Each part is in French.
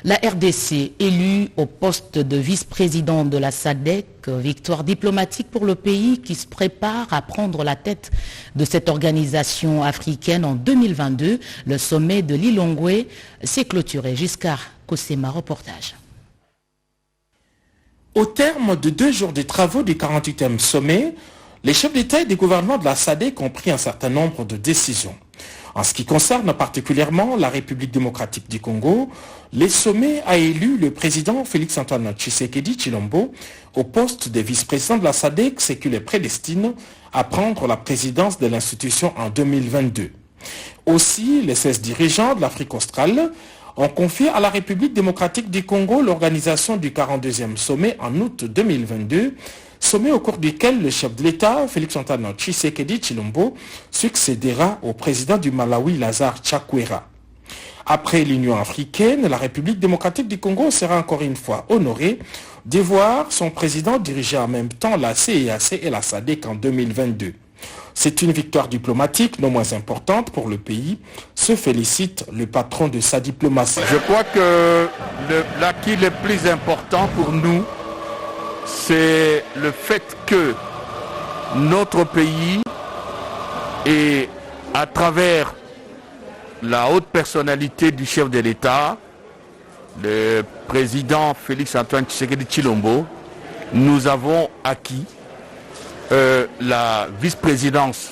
La RDC élue au poste de vice-président de la SADC, victoire diplomatique pour le pays qui se prépare à prendre la tête de cette organisation africaine en 2022. Le sommet de Lilongwe s'est clôturé. Giscard Kosema, reportage. Au terme de 2 jours de travaux du 48e sommet, les chefs d'État et des gouvernements de la SADC ont pris un certain nombre de décisions. En ce qui concerne particulièrement la République démocratique du Congo, le sommet a élu le président Félix-Antoine Tshisekedi Tshilombo au poste de vice-président de la SADC, ce qui le prédestine à prendre la présidence de l'institution en 2022. Aussi, les 16 dirigeants de l'Afrique australe ont confié à la République démocratique du Congo l'organisation du 42e sommet en août 2022, sommet au cours duquel le chef de l'État, Félix-Antoine Tshisekedi Tshilombo, succédera au président du Malawi, Lazare Chakwera. Après l'Union africaine, la République démocratique du Congo sera encore une fois honorée de voir son président diriger en même temps la CEEAC et la SADC en 2022. C'est une victoire diplomatique non moins importante pour le pays, se félicite le patron de sa diplomatie. Je crois que l'acquis le plus important pour nous, c'est le fait que notre pays, et à travers la haute personnalité du chef de l'État, le président Félix-Antoine Tshisekedi Tshilombo, nous avons acquis la vice-présidence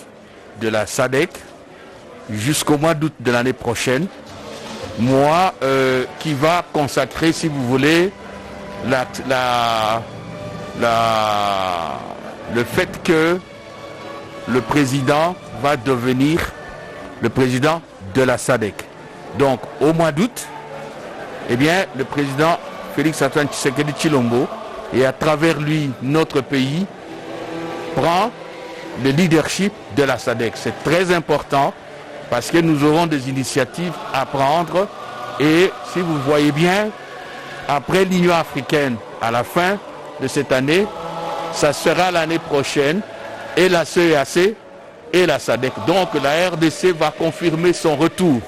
de la SADC jusqu'au mois d'août de l'année prochaine, mois qui va consacrer, si vous voulez, le fait que le président va devenir le président de la SADC. Donc au mois d'août, eh bien, le président Félix-Antoine Tshisekedi Tshilombo, et à travers lui notre pays, prend le leadership de la SADC. C'est très important parce que nous aurons des initiatives à prendre, et si vous voyez bien, après l'Union africaine, à la fin de cette année, ça sera l'année prochaine, et la CEEAC et la SADC. Donc la RDC va confirmer son retour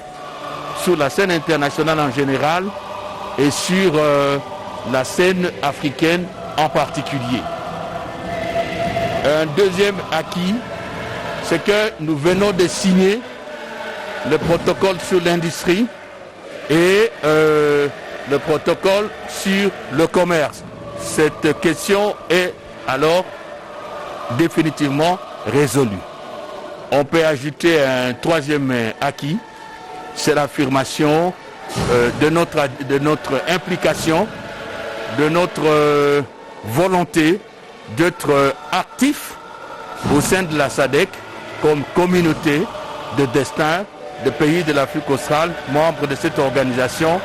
sur la scène internationale en général et sur la scène africaine en particulier. Un deuxième acquis, c'est que nous venons de signer le protocole sur l'industrie et le protocole sur le commerce. Cette question est alors définitivement résolue. On peut ajouter un troisième acquis, c'est l'affirmation de notre implication, de notre volonté d'être actifs au sein de la SADC comme communauté de destin de pays de l'Afrique australe, membres de cette organisation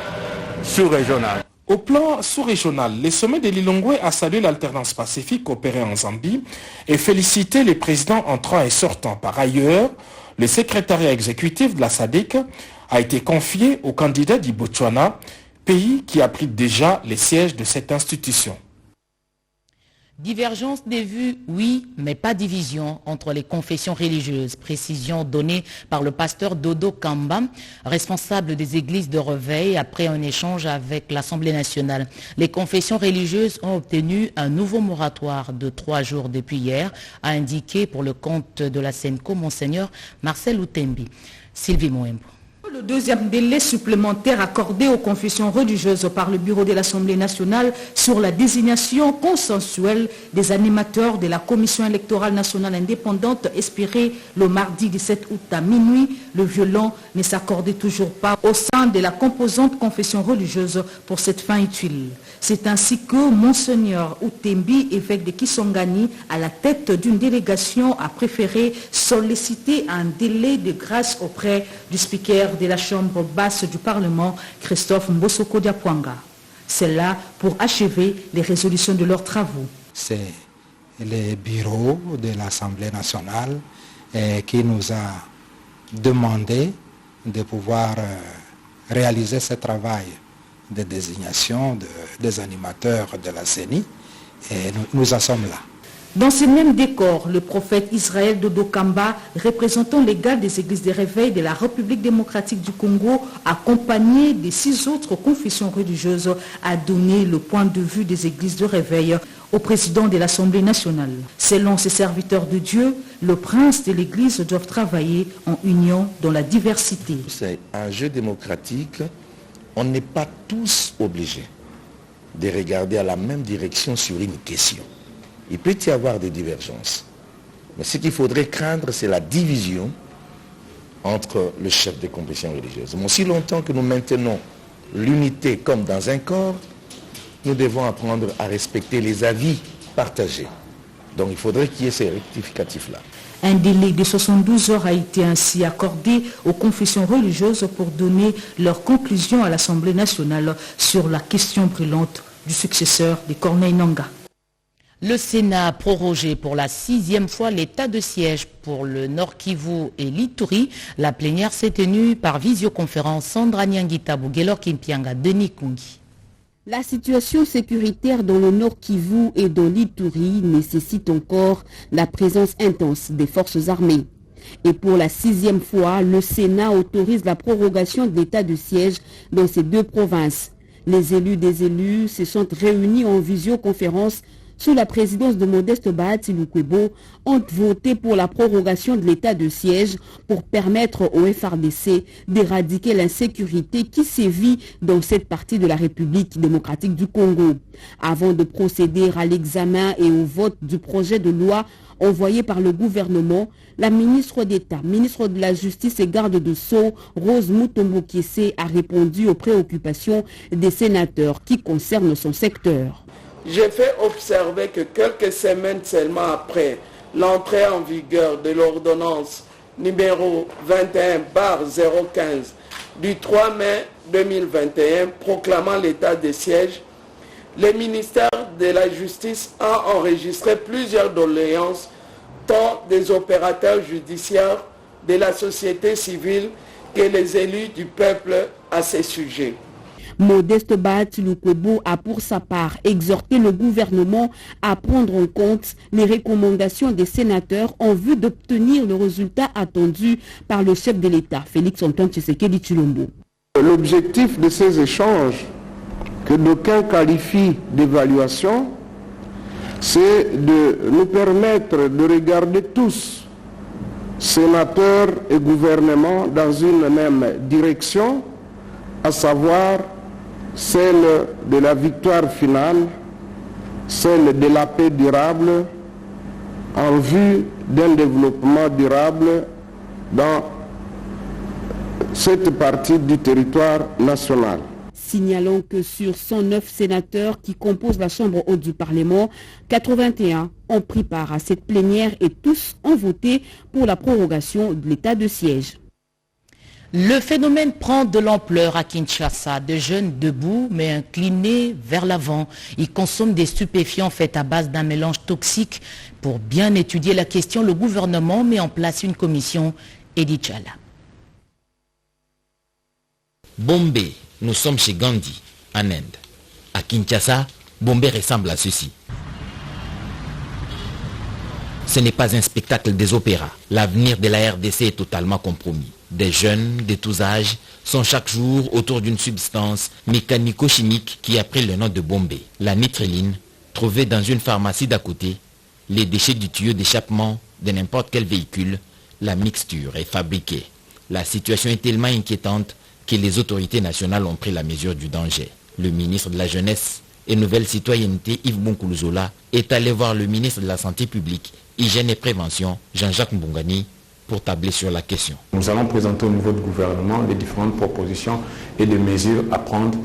sous-régionale. Au plan sous-régional, le sommet de Lilongwe a salué l'alternance pacifique opérée en Zambie et félicité les présidents entrants et sortants. Par ailleurs, le secrétariat exécutif de la SADC a été confié au candidat du Botswana, pays qui abrite déjà les sièges de cette institution. Divergence des vues, oui, mais pas division entre les confessions religieuses. Précision donnée par le pasteur Dodo Kamba, responsable des églises de Réveil, après un échange avec l'Assemblée nationale. Les confessions religieuses ont obtenu un nouveau moratoire de 3 jours depuis hier, a indiqué pour le compte de la Senco Monseigneur Marcel Outembi. Sylvie Moembo. Le deuxième délai supplémentaire accordé aux confessions religieuses par le bureau de l'Assemblée nationale sur la désignation consensuelle des animateurs de la Commission électorale nationale indépendante expirée le mardi 17 août à minuit, le violon ne s'accordait toujours pas au sein de la composante confession religieuse pour cette fin utile. C'est ainsi que Monseigneur Outembi, évêque de Kisangani, à la tête d'une délégation, a préféré solliciter un délai de grâce auprès du speaker de la Chambre basse du Parlement, Christophe Mbosoko Diapwanga. C'est là pour achever les résolutions de leurs travaux. C'est le bureau de l'Assemblée nationale qui nous a demandé de pouvoir réaliser ce travail de désignation des animateurs de la CENI, et nous en sommes là. Dans ces mêmes décors, le prophète Israël Dodo Kamba, représentant légal des églises des réveils de la République démocratique du Congo, accompagné des 6 autres confessions religieuses, a donné le point de vue des églises de réveil au président de l'Assemblée nationale. Selon ces serviteurs de Dieu, le prince de l'église doit travailler en union dans la diversité. C'est un jeu démocratique, on n'est pas tous obligés de regarder à la même direction sur une question. Il peut y avoir des divergences. Mais ce qu'il faudrait craindre, c'est la division entre le chef des confessions religieuses. Mais aussi longtemps que nous maintenons l'unité comme dans un corps, nous devons apprendre à respecter les avis partagés. Donc il faudrait qu'il y ait ces rectificatifs-là. Un délai de 72 heures a été ainsi accordé aux confessions religieuses pour donner leurs conclusions à l'Assemblée nationale sur la question brûlante du successeur de Corneille Nangaa. Le Sénat a prorogé pour la 6e fois l'état de siège pour le Nord Kivu et l'Ituri. La plénière s'est tenue par visioconférence. Sandra Nyangita Bouguelor Kimpianga, Denis Kungi. La situation sécuritaire dans le Nord Kivu et dans l'Ituri nécessite encore la présence intense des forces armées. Et pour la 6e fois, le Sénat autorise la prorogation de l'état de siège dans ces 2 provinces. Les élus des élus se sont réunis en visioconférence sous la présidence de Modeste Bahati Lukwebo, ont voté pour la prorogation de l'état de siège pour permettre au FARDC d'éradiquer l'insécurité qui sévit dans cette partie de la République démocratique du Congo. Avant de procéder à l'examen et au vote du projet de loi envoyé par le gouvernement, la ministre d'État, ministre de la Justice et garde de Sceaux, Rose Mutombo Kiese, a répondu aux préoccupations des sénateurs qui concernent son secteur. J'ai fait observer que quelques semaines seulement après l'entrée en vigueur de l'ordonnance numéro 21/015 du 3 mai 2021 proclamant l'état de siège, le ministère de la Justice a enregistré plusieurs doléances tant des opérateurs judiciaires, de la société civile que les élus du peuple à ces sujets. Modeste Bahati Lukwebo a pour sa part exhorté le gouvernement à prendre en compte les recommandations des sénateurs en vue d'obtenir le résultat attendu par le chef de l'État, Félix Antoine Tshisekedi Tshilombo. L'objectif de ces échanges, que d'aucuns qualifient d'évaluation, c'est de nous permettre de regarder tous, sénateurs et gouvernement, dans une même direction, à savoir celle de la victoire finale, celle de la paix durable, en vue d'un développement durable dans cette partie du territoire national. Signalons que sur 109 sénateurs qui composent la Chambre haute du Parlement, 81 ont pris part à cette plénière et tous ont voté pour la prorogation de l'état de siège. Le phénomène prend de l'ampleur à Kinshasa. De jeunes debout mais inclinés vers l'avant. Ils consomment des stupéfiants faits à base d'un mélange toxique. Pour bien étudier la question, le gouvernement met en place une commission. Edith Chala. Bombay, nous sommes chez Gandhi, en Inde. À Kinshasa, Bombay ressemble à ceci. Ce n'est pas un spectacle des opéras. L'avenir de la RDC est totalement compromis. Des jeunes de tous âges sont chaque jour autour d'une substance mécanico-chimique qui a pris le nom de Bombay. La nitréline, trouvée dans une pharmacie d'à côté, les déchets du tuyau d'échappement de n'importe quel véhicule, la mixture est fabriquée. La situation est tellement inquiétante que les autorités nationales ont pris la mesure du danger. Le ministre de la Jeunesse et Nouvelle Citoyenneté, Yves Bonkoulouzola, est allé voir le ministre de la Santé publique, Hygiène et Prévention, Jean-Jacques Mbungani, pour tabler sur la question. Nous allons présenter au niveau du gouvernement les différentes propositions et les mesures à prendre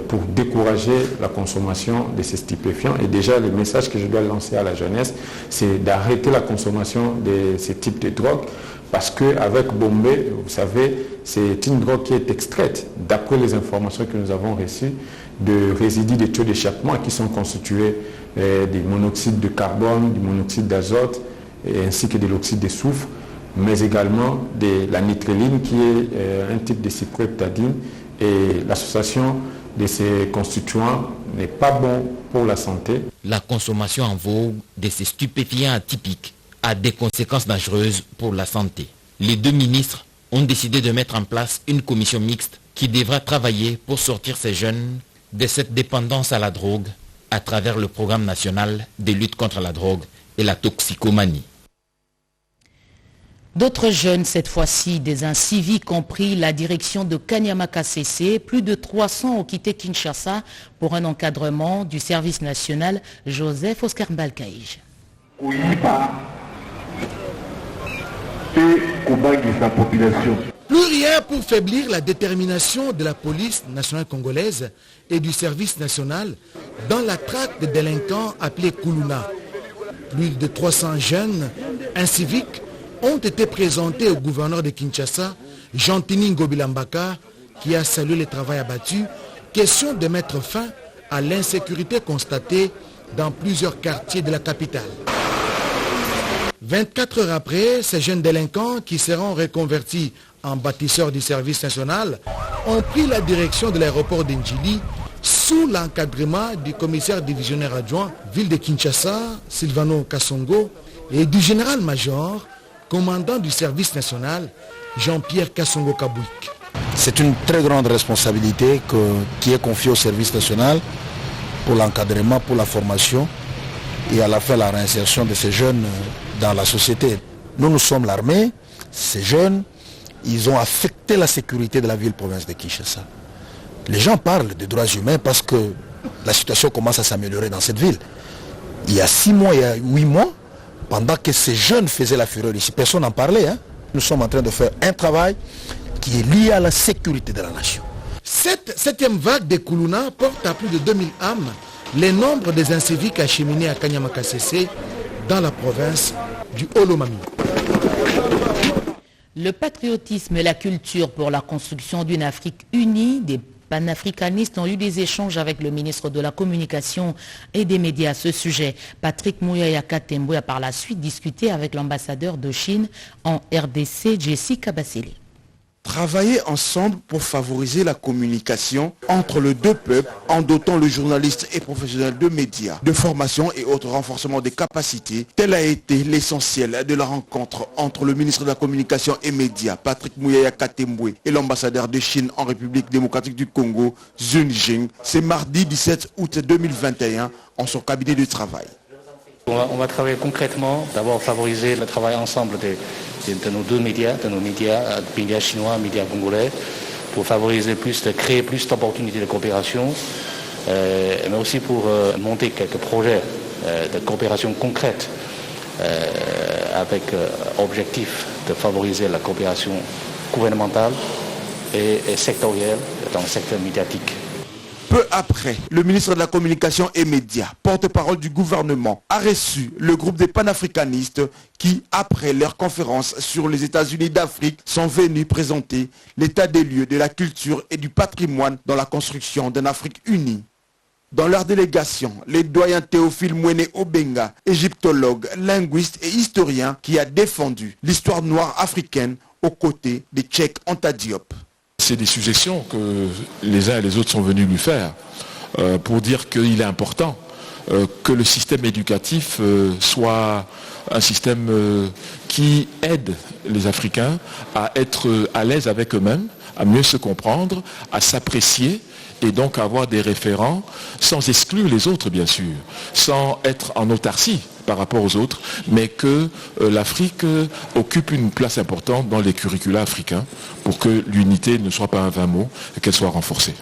pour décourager la consommation de ces stupéfiants. Et déjà, le message que je dois lancer à la jeunesse, c'est d'arrêter la consommation de ces types de drogues, parce qu'avec Bombay, vous savez, c'est une drogue qui est extraite, d'après les informations que nous avons reçues, de résidus de tuyaux d'échappement qui sont constitués du monoxyde de carbone, du monoxyde d'azote, ainsi que de l'oxyde de soufre, mais également de la nitréline qui est un type de cyproheptadine. Et l'association de ces constituants n'est pas bon pour la santé. La consommation en vogue de ces stupéfiants atypiques a des conséquences dangereuses pour la santé. Les deux ministres ont décidé de mettre en place une commission mixte qui devra travailler pour sortir ces jeunes de cette dépendance à la drogue à travers le programme national de lutte contre la drogue et la toxicomanie. D'autres jeunes, cette fois-ci des inciviques, ont pris la direction de Kanyama KCC. Plus de 300 ont quitté Kinshasa pour un encadrement du service national. Joseph Oscar Mbalkaïj. Plus rien pour faiblir la détermination de la police nationale congolaise et du service national dans la traque des délinquants appelés Kuluna. Plus de 300 jeunes inciviques ont été présentés au gouverneur de Kinshasa, Jean-Tini Ngobilambaka, qui a salué le travail abattu. Question de mettre fin à l'insécurité constatée dans plusieurs quartiers de la capitale. 24 heures après, ces jeunes délinquants qui seront reconvertis en bâtisseurs du service national ont pris la direction de l'aéroport d'Ndjili sous l'encadrement du commissaire divisionnaire adjoint ville de Kinshasa, Silvano Kassongo, et du général-major, commandant du service national, Jean-Pierre Kassongo Kabouik. C'est une très grande responsabilité qui est confiée au service national pour l'encadrement, pour la formation et à la fin la réinsertion de ces jeunes dans la société. Nous sommes l'armée, ces jeunes, ils ont affecté la sécurité de la ville-province de Kinshasa. Les gens parlent des droits humains parce que la situation commence à s'améliorer dans cette ville. Il y a 6 mois, il y a 8 mois, pendant que ces jeunes faisaient la fureur ici, personne n'en parlait. Nous sommes en train de faire un travail qui est lié à la sécurité de la nation. Cette 7e vague des Kuluna porte à plus de 2000 âmes le nombre des inciviques acheminés à Kanyama KCC dans la province du Olomami. Le patriotisme et la culture pour la construction d'une Afrique unie, des panafricanistes ont eu des échanges avec le ministre de la Communication et des Médias à ce sujet. Patrick Mouyaya Katembo a par la suite discuté avec l'ambassadeur de Chine en RDC, Jessica Basseli. Travailler ensemble pour favoriser la communication entre les deux peuples en dotant le journaliste et professionnel de médias, de formation et autres renforcements des capacités. Tel a été l'essentiel de la rencontre entre le ministre de la Communication et Médias, Patrick Mouyaya Katembwe, et l'ambassadeur de Chine en République démocratique du Congo, Zun Jing. C'est mardi 17 août 2021 en son cabinet de travail. On va travailler concrètement, d'abord favoriser le travail ensemble de nos deux médias, médias chinois, médias congolais, pour favoriser de créer plus d'opportunités de coopération, mais aussi pour monter quelques projets de coopération concrète avec objectif de favoriser la coopération gouvernementale et sectorielle dans le secteur médiatique. Peu après, le ministre de la Communication et Médias, porte-parole du gouvernement, a reçu le groupe des panafricanistes qui, après leur conférence sur les États-Unis d'Afrique, sont venus présenter l'état des lieux de la culture et du patrimoine dans la construction d'une Afrique unie. Dans leur délégation, les doyens Théophile Mwene Obenga, égyptologue, linguiste et historien qui a défendu l'histoire noire africaine aux côtés de Cheikh Anta Diop. C'est des suggestions que les uns et les autres sont venus lui faire pour dire qu'il est important que le système éducatif soit un système qui aide les Africains à être à l'aise avec eux-mêmes, à mieux se comprendre, à s'apprécier et donc à avoir des référents sans exclure les autres bien sûr, sans être en autarcie par rapport aux autres, mais que l'Afrique occupe une place importante dans les curricula africains pour que l'unité ne soit pas un vain mot et qu'elle soit renforcée.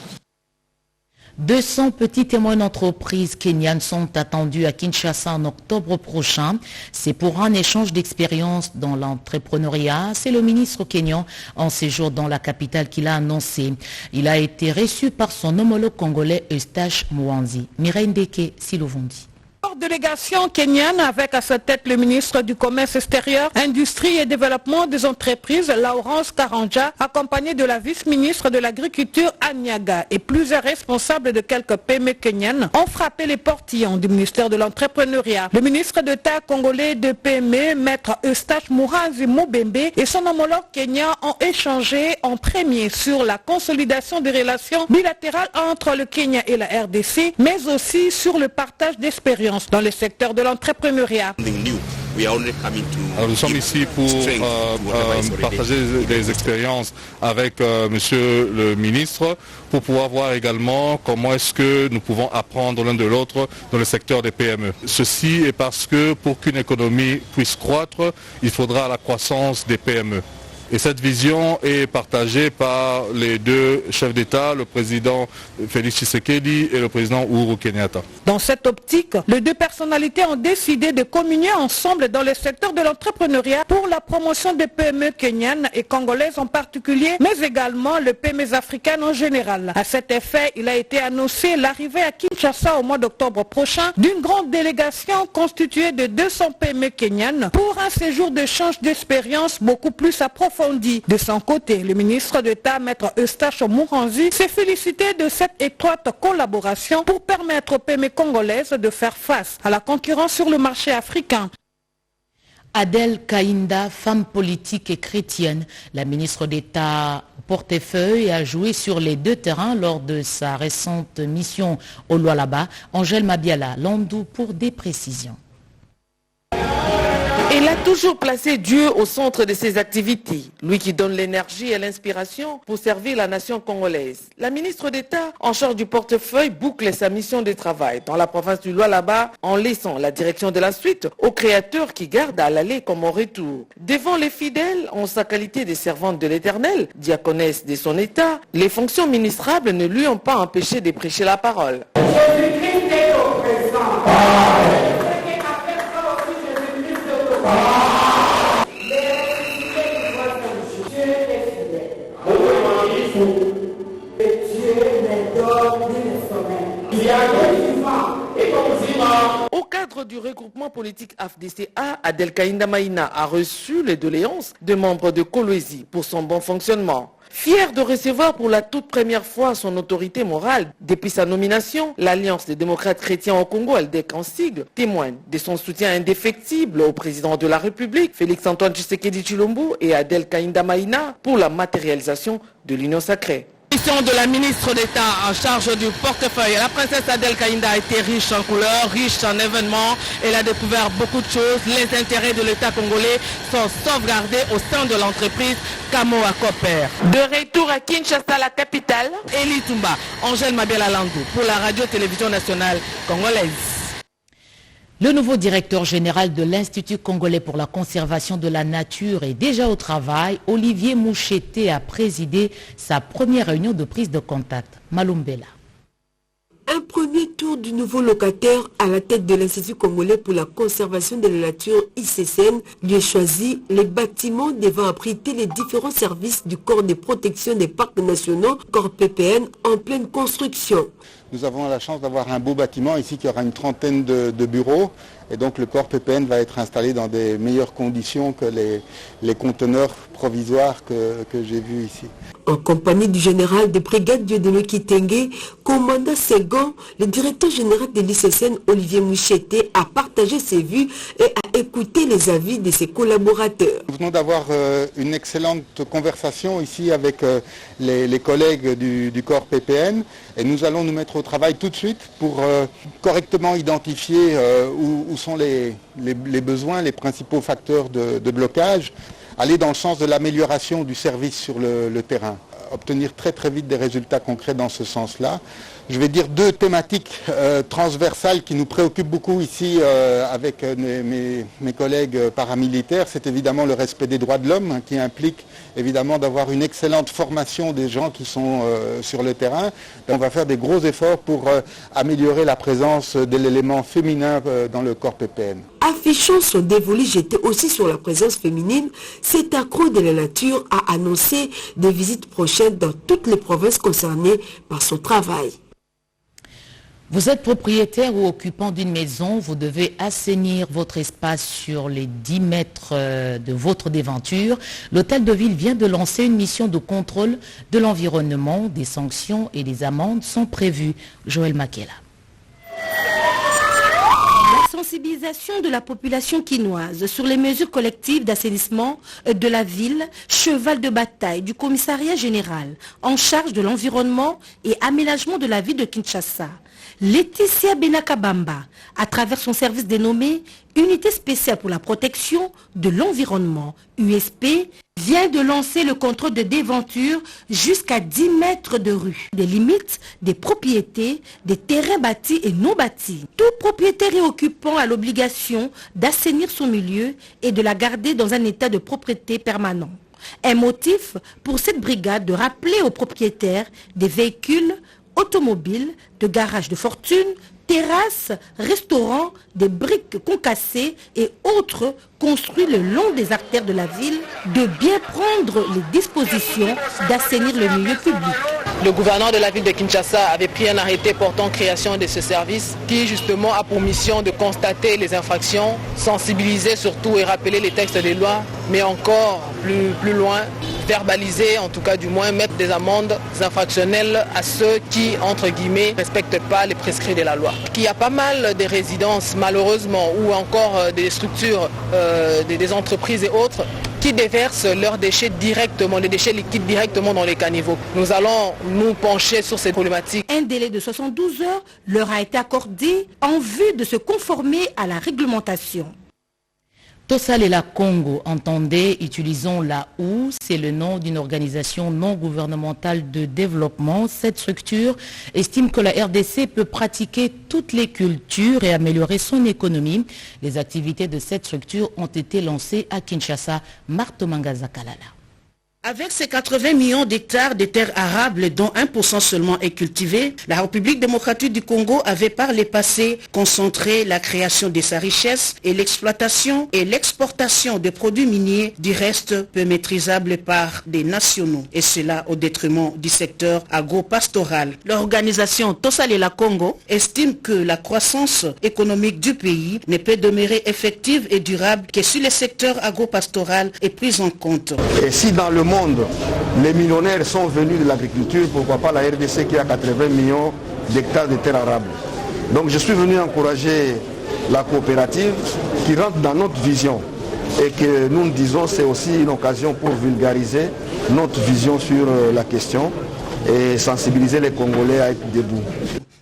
200 petits témoins d'entreprises kenyanes sont attendus à Kinshasa en octobre prochain. C'est pour un échange d'expériences dans l'entrepreneuriat. C'est le ministre kenyan en séjour dans la capitale qui l'a annoncé. Il a été reçu par son homologue congolais Eustache Mwanzi. Mireille Ndeke Silovondi. forte délégation kenyane avec à sa tête le ministre du Commerce extérieur, Industrie et Développement des entreprises, Laurence Karanja, accompagné de la vice-ministre de l'Agriculture, Anyaga, et plusieurs responsables de quelques PME kenyanes ont frappé les portillons du ministère de l'Entrepreneuriat. Le ministre d'État congolais de PME, Maître Eustache Muranzi Mubembe, et son homologue kenyan ont échangé en premier sur la consolidation des relations bilatérales entre le Kenya et la RDC, mais aussi sur le partage d'expériences dans le secteur de l'entrepreneuriat. Alors nous sommes ici pour partager des expériences avec monsieur le ministre, pour pouvoir voir également comment est-ce que nous pouvons apprendre l'un de l'autre dans le secteur des PME. Ceci est parce que pour qu'une économie puisse croître, il faudra la croissance des PME. Et cette vision est partagée par les deux chefs d'État, le président Félix Tshisekedi et le président Uhuru Kenyatta. Dans cette optique, les deux personnalités ont décidé de communier ensemble dans le secteur de l'entrepreneuriat pour la promotion des PME kenyanes et congolaises en particulier, mais également les PME africaines en général. À cet effet, il a été annoncé l'arrivée à Kinshasa au mois d'octobre prochain d'une grande délégation constituée de 200 PME kenyanes pour un séjour d'échange d'expérience beaucoup plus approfondi. De son côté, le ministre d'État, Maître Eustache Muranzi, s'est félicité de cette étroite collaboration pour permettre aux PME congolaises de faire face à la concurrence sur le marché africain. Adel Kainda, femme politique et chrétienne, la ministre d'État au portefeuille, a joué sur les deux terrains lors de sa récente mission au Lualaba. Angèle Mabiala, Landou pour des précisions. Il a toujours placé Dieu au centre de ses activités, lui qui donne l'énergie et l'inspiration pour servir la nation congolaise. La ministre d'État en charge du portefeuille boucle sa mission de travail dans la province du Lualaba en laissant la direction de la suite au Créateur qui garde à l'aller comme au retour. Devant les fidèles, en sa qualité de servante de l'Éternel, diaconesse de son État, les fonctions ministrables ne lui ont pas empêché de prêcher la parole. Au cadre du regroupement politique AFDCA, Adel Kainda Maïna a reçu les doléances de membres de Kolwezi pour son bon fonctionnement. Fier de recevoir pour la toute première fois son autorité morale depuis sa nomination, l'Alliance des démocrates chrétiens au Congo, ALDEC en sigle, témoigne de son soutien indéfectible au président de la République, Félix-Antoine Tshisekedi Tshilombo, et Adel Kainda Maïna pour la matérialisation de l'Union sacrée. De la ministre d'État en charge du portefeuille. La princesse Adel Kainda a été riche en couleurs, riche en événements. Elle a découvert beaucoup de choses. Les intérêts de l'État congolais sont sauvegardés au sein de l'entreprise Kamoa Copper. De retour à Kinshasa, la capitale, Elie Tumba, Angèle Mabiala Landou pour la radio-télévision nationale congolaise. Le nouveau directeur général de l'Institut congolais pour la conservation de la nature est déjà au travail. Olivier Moucheté a présidé sa première réunion de prise de contact. Malumbela. Un premier tour du nouveau locataire à la tête de l'Institut congolais pour la conservation de la nature ICCN lui est choisi. Les bâtiments devant abriter les différents services du corps de protection des parcs nationaux, corps PPN, en pleine construction. Nous avons la chance d'avoir un beau bâtiment ici qui aura une trentaine de bureaux. Et donc le corps PPN va être installé dans des meilleures conditions que les conteneurs provisoires que j'ai vus ici. En compagnie du général de brigade Dieudonné Kitenge, commandant second, le directeur général de l'ICCN, Olivier Moucheté, a partagé ses vues et a écouté les avis de ses collaborateurs. Nous venons d'avoir une excellente conversation ici avec les collègues du corps PPN et nous allons nous mettre au travail tout de suite pour correctement identifier où sont les besoins, les principaux facteurs de blocage, aller dans le sens de l'amélioration du service sur le terrain, obtenir très très vite des résultats concrets dans ce sens-là. Je vais dire deux thématiques transversales qui nous préoccupent beaucoup ici avec mes collègues paramilitaires. C'est évidemment le respect des droits de l'homme qui implique évidemment d'avoir une excellente formation des gens qui sont sur le terrain. Et on va faire des gros efforts pour améliorer la présence de l'élément féminin dans le corps PPN. Affichant son dévolu jeté aussi sur la présence féminine, cet accro de la nature a annoncé des visites prochaines dans toutes les provinces concernées par son travail. Vous êtes propriétaire ou occupant d'une maison, vous devez assainir votre espace sur les 10 mètres de votre devanture. L'hôtel de ville vient de lancer une mission de contrôle de l'environnement. Des sanctions et des amendes sont prévues. Joël Makela. La sensibilisation de la population quinoise sur les mesures collectives d'assainissement de la ville, cheval de bataille du commissariat général en charge de l'environnement et aménagement de la ville de Kinshasa. Laetitia Benakabamba, à travers son service dénommé Unité spéciale pour la protection de l'environnement, USP, vient de lancer le contrôle de déventure jusqu'à 10 mètres de rue, des limites des propriétés, des terrains bâtis et non bâtis. Tout propriétaire et occupant a l'obligation d'assainir son milieu et de la garder dans un état de propriété permanent. Un motif pour cette brigade de rappeler aux propriétaires des véhicules automobiles, de garages de fortune, terrasses, restaurants, des briques concassées et autres construits le long des artères de la ville, de bien prendre les dispositions d'assainir le milieu public. Le gouverneur de la ville de Kinshasa avait pris un arrêté portant création de ce service qui justement a pour mission de constater les infractions, sensibiliser surtout et rappeler les textes des lois, mais encore plus loin, verbaliser, en tout cas du moins mettre des amendes infractionnelles à ceux qui, entre guillemets, ne respectent pas les prescrits de la loi. Il y a pas mal de résidences malheureusement ou encore des structures, des entreprises et autres qui déversent leurs déchets directement, les déchets liquides directement dans les caniveaux. Nous allons nous pencher sur ces problématiques. Un délai de 72 heures leur a été accordé en vue de se conformer à la réglementation. Tosalela Congo, entendez, utilisons la OU, c'est le nom d'une organisation non gouvernementale de développement. Cette structure estime que la RDC peut pratiquer toutes les cultures et améliorer son économie. Les activités de cette structure ont été lancées à Kinshasa. Marthe Mangaza Kalala. Avec ses 80 millions d'hectares de terres arables dont 1% seulement est cultivé, la République démocratique du Congo avait par le passé concentré la création de sa richesse et l'exploitation et l'exportation de produits miniers du reste peu maîtrisables par des nationaux, et cela au détriment du secteur agro-pastoral. L'organisation Tosalela Congo estime que la croissance économique du pays ne peut demeurer effective et durable que si le secteur agro-pastoral est pris en compte. Et si dans le monde, les millionnaires sont venus de l'agriculture, pourquoi pas la RDC qui a 80 millions d'hectares de terres arables. Donc je suis venu encourager la coopérative qui rentre dans notre vision et que nous disons c'est aussi une occasion pour vulgariser notre vision sur la question et sensibiliser les Congolais à être debout.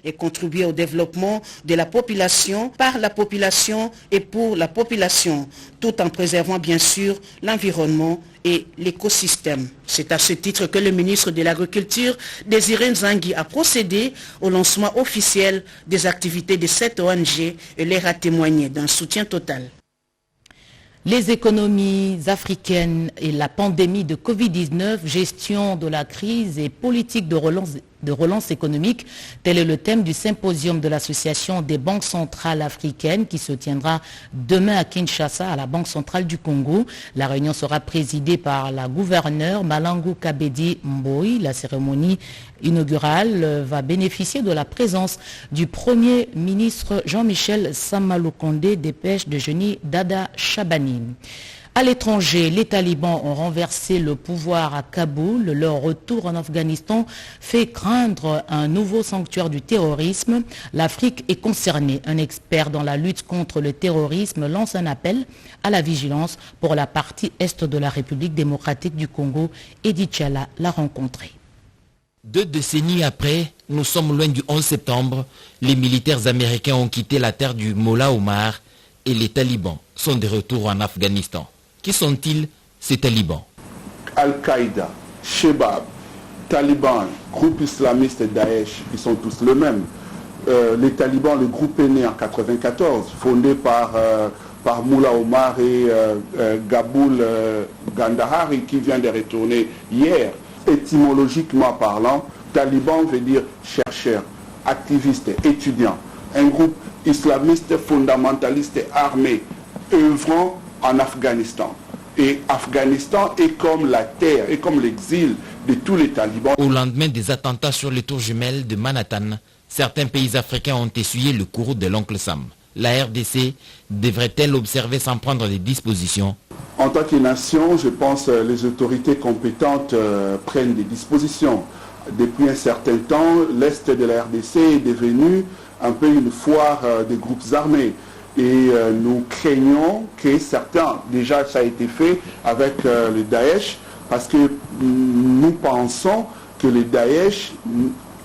Et contribuer au développement de la population, par la population et pour la population, tout en préservant bien sûr l'environnement et l'écosystème. C'est à ce titre que le ministre de l'Agriculture, Désiré Nzangi, a procédé au lancement officiel des activités de cette ONG et leur a témoigné d'un soutien total. Les économies africaines et la pandémie de Covid-19, gestion de la crise et politique de relance économique, tel est le thème du symposium de l'Association des banques centrales africaines qui se tiendra demain à Kinshasa, à la Banque centrale du Congo. La réunion sera présidée par la gouverneure Malangu Kabedi Mboyi. La cérémonie inaugurale va bénéficier de la présence du Premier ministre Jean-Michel Samaloukonde, dépêche de Jeuni Dada Chabani. À l'étranger, les talibans ont renversé le pouvoir à Kaboul. Leur retour en Afghanistan fait craindre un nouveau sanctuaire du terrorisme. L'Afrique est concernée. Un expert dans la lutte contre le terrorisme lance un appel à la vigilance pour la partie est de la République démocratique du Congo. Edith Chala l'a rencontré. 2 décennies après, nous sommes loin du 11 septembre. Les militaires américains ont quitté la terre du Mollah Omar et les talibans sont de retour en Afghanistan. Qui sont-ils, ces talibans? Al-Qaïda, Shebab, Taliban, groupe islamiste Daesh, ils sont tous le même. Les talibans, le groupe est né en 1994, fondé par Mullah Omar et Gaboul Gandahari qui vient de retourner hier. Étymologiquement parlant, taliban veut dire chercheur, activiste, étudiant. Un groupe islamiste fondamentaliste armé, œuvrant en Afghanistan. Et Afghanistan est comme la terre, est comme l'exil de tous les talibans. Au lendemain des attentats sur les tours jumelles de Manhattan, certains pays africains ont essuyé le courroux de l'oncle Sam. La RDC devrait-elle observer sans prendre des dispositions? En tant que nation, je pense que les autorités compétentes prennent des dispositions. Depuis un certain temps, l'Est de la RDC est devenu un peu une foire des groupes armés. Et nous craignons que certains, déjà ça a été fait avec le Daesh, parce que nous pensons que le Daesh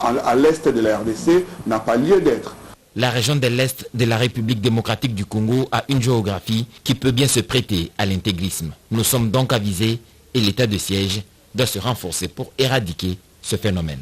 à l'Est de la RDC n'a pas lieu d'être. La région de l'Est de la République démocratique du Congo a une géographie qui peut bien se prêter à l'intégrisme. Nous sommes donc avisés et l'état de siège doit se renforcer pour éradiquer ce phénomène.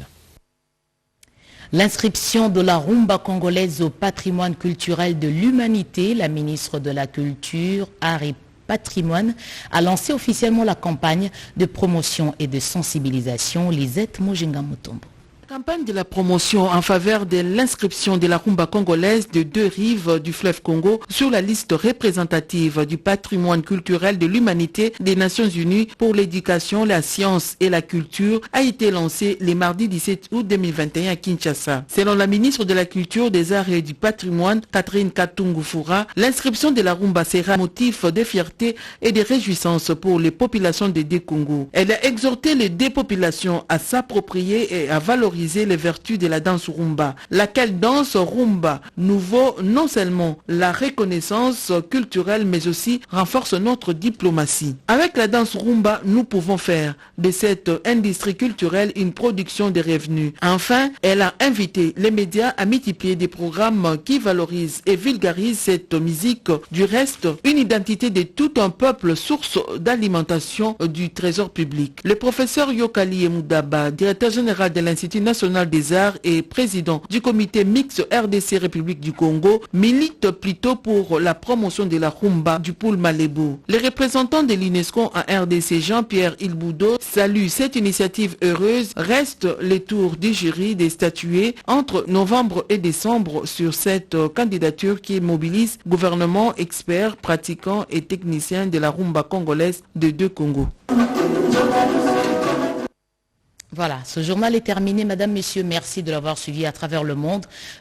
L'inscription de la rumba congolaise au patrimoine culturel de l'humanité, la ministre de la Culture, Art et Patrimoine, a lancé officiellement la campagne de promotion et de sensibilisation. Lisette Mojenga Mutombo. Campagne de la promotion en faveur de l'inscription de la rumba congolaise de deux rives du fleuve Congo sur la liste représentative du patrimoine culturel de l'humanité des Nations Unies pour l'éducation, la science et la culture a été lancée le mardi 17 août 2021 à Kinshasa. Selon la ministre de la Culture, des Arts et du Patrimoine, Catherine Katungu-Fura, l'inscription de la rumba sera motif de fierté et de réjouissance pour les populations des deux Congos. Elle a exhorté les deux populations à s'approprier et à valoriser les vertus de la danse rumba, laquelle danse rumba nous vaut non seulement la reconnaissance culturelle mais aussi renforce notre diplomatie. Avec la danse rumba, nous pouvons faire de cette industrie culturelle une production de revenus. Enfin, elle a invité les médias à multiplier des programmes qui valorisent et vulgarisent cette musique. Du reste, une identité de tout un peuple, source d'alimentation du trésor public. Le professeur Yokali Emoudaba, directeur général de l'Institut national des arts et président du comité mixte RDC République du Congo, milite plutôt pour la promotion de la rumba du Poul Malebo. Les représentants de l'UNESCO en RDC, Jean-Pierre Ilboudo, saluent cette initiative heureuse. Reste les tours du jury des statués entre novembre et décembre sur cette candidature qui mobilise gouvernement, experts, pratiquants et techniciens de la rumba congolaise de deux Congos. Voilà, ce journal est terminé. Madame, Messieurs, merci de l'avoir suivi à travers le monde.